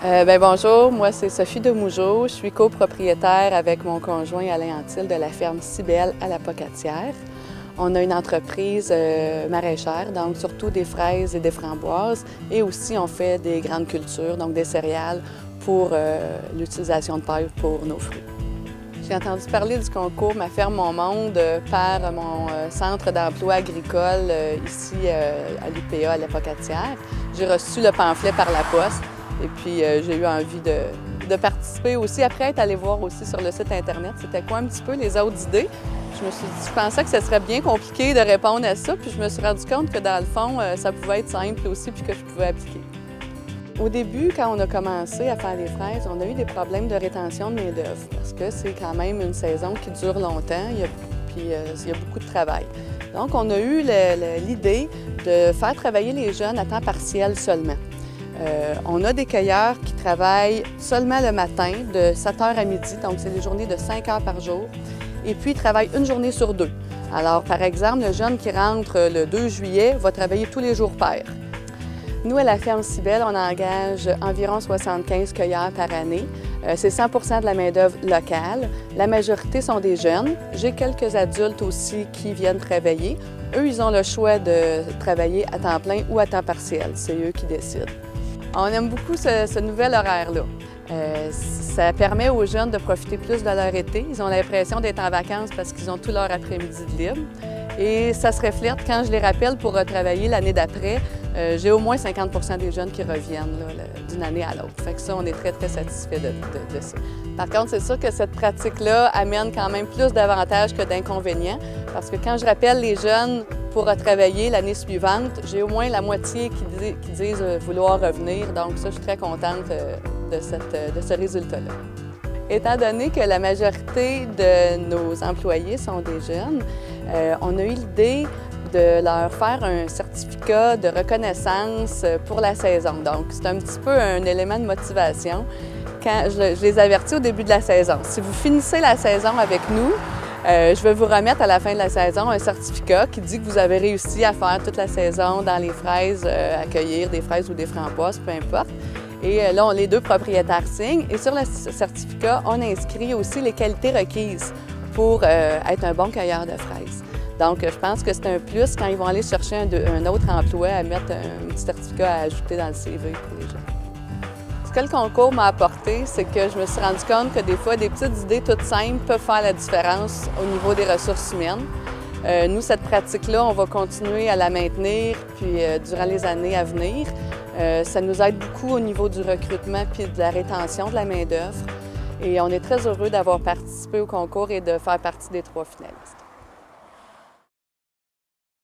Bonjour, moi c'est Sophie Demougeot. Je suis copropriétaire avec mon conjoint Alain Antil de la ferme Cybelle à la Pocatière. On a une entreprise maraîchère, donc surtout des fraises et des framboises, et aussi on fait des grandes cultures, donc des céréales pour l'utilisation de paille pour nos fruits. J'ai entendu parler du concours Ma ferme, mon monde par mon centre d'emploi agricole ici à l'UPA à la Pocatière. J'ai reçu le pamphlet par la poste. Et puis, j'ai eu envie de participer aussi, après être allée voir aussi sur le site Internet, c'était quoi un petit peu les autres idées. Je pensais que ce serait bien compliqué de répondre à ça, puis je me suis rendu compte que dans le fond, ça pouvait être simple aussi, puis que je pouvais appliquer. Au début, quand on a commencé à faire les fraises, on a eu des problèmes de rétention de main-d'œuvre, parce que c'est quand même une saison qui dure longtemps, puis il y a beaucoup de travail. Donc, on a eu l'idée de faire travailler les jeunes à temps partiel seulement. On a des cueilleurs qui travaillent seulement le matin de 7 h à midi, donc c'est des journées de 5 heures par jour. Et puis, ils travaillent une journée sur deux. Alors, par exemple, le jeune qui rentre le 2 juillet va travailler tous les jours pair. Nous, à la ferme Cybelle, on engage environ 75 cueilleurs par année. C'est 100 % de la main-d'œuvre locale. La majorité sont des jeunes. J'ai quelques adultes aussi qui viennent travailler. Eux, ils ont le choix de travailler à temps plein ou à temps partiel. C'est eux qui décident. On aime beaucoup ce nouvel horaire-là. Ça permet aux jeunes de profiter plus de leur été. Ils ont l'impression d'être en vacances parce qu'ils ont tout leur après-midi de libre. Et ça se reflète quand je les rappelle pour retravailler l'année d'après. J'ai au moins 50 % des jeunes qui reviennent d'une année à l'autre. Fait que ça, on est très, très satisfait de ça. Par contre, c'est sûr que cette pratique-là amène quand même plus d'avantages que d'inconvénients. Parce que quand je rappelle les jeunes pour retravailler l'année suivante, j'ai au moins la moitié qui disent vouloir revenir. Donc ça, je suis très contente de ce résultat-là. Étant donné que la majorité de nos employés sont des jeunes, on a eu l'idée de leur faire un certificat de reconnaissance pour la saison. Donc, c'est un petit peu un élément de motivation. Quand je les avertis au début de la saison. Si vous finissez la saison avec nous, je vais vous remettre à la fin de la saison un certificat qui dit que vous avez réussi à faire toute la saison dans les fraises, à cueillir des fraises ou des framboises, peu importe. Et là, les deux propriétaires signent. Et sur le certificat, on inscrit aussi les qualités requises pour être un bon cueilleur de fraises. Donc, je pense que c'est un plus quand ils vont aller chercher un autre emploi à mettre un petit certificat à ajouter dans le CV pour les gens. Ce que le concours m'a apporté, c'est que je me suis rendu compte que des fois, des petites idées toutes simples peuvent faire la différence au niveau des ressources humaines. Nous, cette pratique-là, on va continuer à la maintenir puis durant les années à venir. Ça nous aide beaucoup au niveau du recrutement puis de la rétention de la main-d'œuvre. Et on est très heureux d'avoir participé au concours et de faire partie des 3 finalistes.